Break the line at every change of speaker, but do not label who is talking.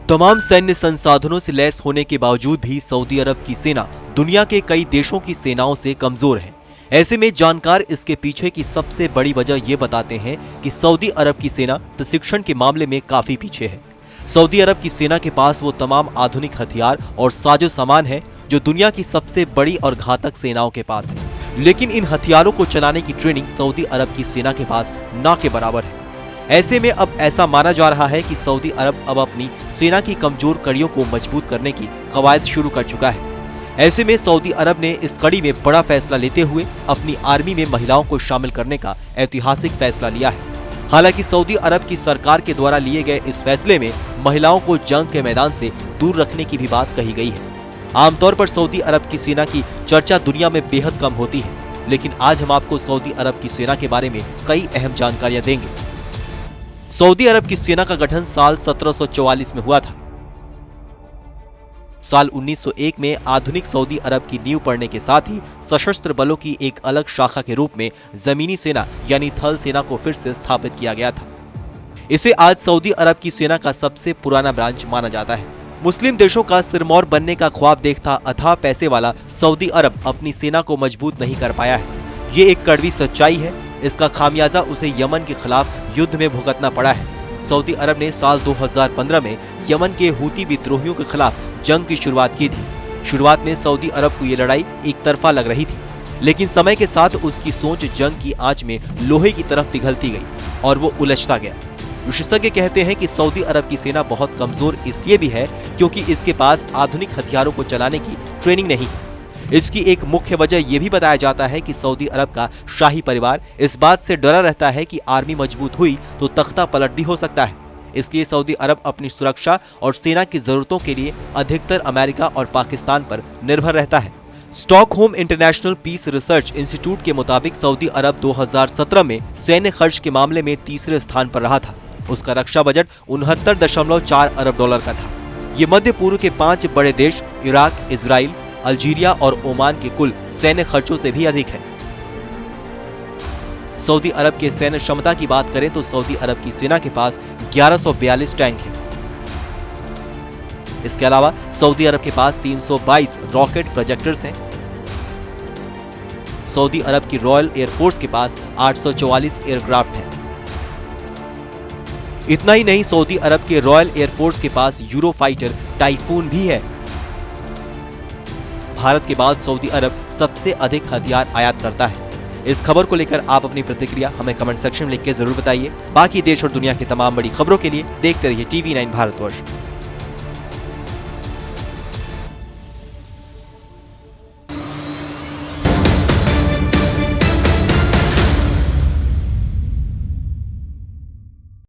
तमाम सैन्य संसाधनों से लैस होने के बावजूद भी सऊदी अरब की सेना दुनिया के कई देशों की सेनाओं से कमजोर है। ऐसे में जानकार इसके पीछे की सबसे बड़ी वजह ये बताते हैं कि सऊदी अरब की सेना प्रशिक्षण के मामले में काफी पीछे है। सऊदी अरब की सेना के पास वो तमाम आधुनिक हथियार और साजो सामान है जो दुनिया की सबसे बड़ी और घातक सेनाओं के पास है, लेकिन इन हथियारों को चलाने की ट्रेनिंग सऊदी अरब की सेना के पास ना के बराबर है। ऐसे में अब ऐसा माना जा रहा है कि सऊदी अरब अब अपनी सेना की कमजोर कड़ियों को मजबूत करने की कवायद शुरू कर चुका है। ऐसे में सऊदी अरब ने इस कड़ी में बड़ा फैसला लेते हुए अपनी आर्मी में महिलाओं को शामिल करने का ऐतिहासिक फैसला लिया है। हालांकि सऊदी अरब की सरकार के द्वारा लिए गए इस फैसले में महिलाओं को जंग के मैदान से दूर रखने की भी बात कही गई है। आमतौर पर सऊदी अरब की सेना की चर्चा दुनिया में बेहद कम होती है, लेकिन आज हम आपको सऊदी अरब की सेना के बारे में कई अहम जानकारियां देंगे। सऊदी अरब की सेना का गठन साल 1744 में हुआ था। साल 1901 में आधुनिक सऊदी अरब की नींव पड़ने के साथ ही सशस्त्र बलों की एक अलग शाखा के रूप में जमीनी सेना यानी थल सेना को फिर से स्थापित किया गया था। इसे आज सऊदी अरब की सेना का सबसे पुराना ब्रांच माना जाता है। मुस्लिम देशों का सिरमौर बनने का ख्वाब देखता अथाह पैसे वाला सऊदी अरब अपनी सेना को मजबूत नहीं कर पाया है। ये एक कड़वी सच्चाई है। इसका खामियाजा उसे यमन के खिलाफ युद्ध में भुगतना पड़ा है। सऊदी अरब ने साल 2015 में यमन के हूती विद्रोहियों के खिलाफ जंग की शुरुआत की थी। शुरुआत में सऊदी अरब को ये लड़ाई एक तरफा लग रही थी, लेकिन समय के साथ उसकी सोच जंग की आंच में लोहे की तरफ पिघलती गई और वो उलझता गया। विशेषज्ञ कहते हैं कि सऊदी अरब की सेना बहुत कमजोर इसलिए भी है क्योंकि इसके पास आधुनिक हथियारों को चलाने की ट्रेनिंग नहीं है। इसकी एक मुख्य वजह यह भी बताया जाता है कि सऊदी अरब का शाही परिवार इस बात से डरा रहता है कि आर्मी मजबूत हुई तो तख्ता पलट भी हो सकता है। इसलिए सऊदी अरब अपनी सुरक्षा और सेना की जरूरतों के लिए अधिकतर अमेरिका और पाकिस्तान पर निर्भर रहता है। Stockholm international peace research institute के मुताबिक सऊदी अरब 2017 में सैन्य खर्च के मामले में तीसरे स्थान पर रहा था। उसका रक्षा बजट 69.4 अरब डॉलर का था। ये मध्य पूर्व के 5 बड़े देश इराक, इजराइल, अल्जीरिया और ओमान के कुल सैन्य खर्चों से भी अधिक है। सऊदी अरब के सैन्य क्षमता की बात करें तो सऊदी अरब की सेना के पास 1142 टैंक हैं। इसके अलावा सऊदी अरब के पास 322 रॉकेट प्रोजेक्टर्स हैं। सऊदी अरब की रॉयल एयरफोर्स के पास 844 एयरक्राफ्ट हैं। इतना ही नहीं, सऊदी अरब के रॉयल एयरफोर्स के पास यूरोफाइटर टाइफून भी है। भारत के बाद सऊदी अरब सबसे अधिक हथियार आयात करता है। इस खबर को लेकर आप अपनी प्रतिक्रिया हमें कमेंट सेक्शन में लिख के जरूर बताइए। बाकी देश और दुनिया की तमाम बड़ी खबरों के लिए देखते रहिए TV9 भारतवर्ष।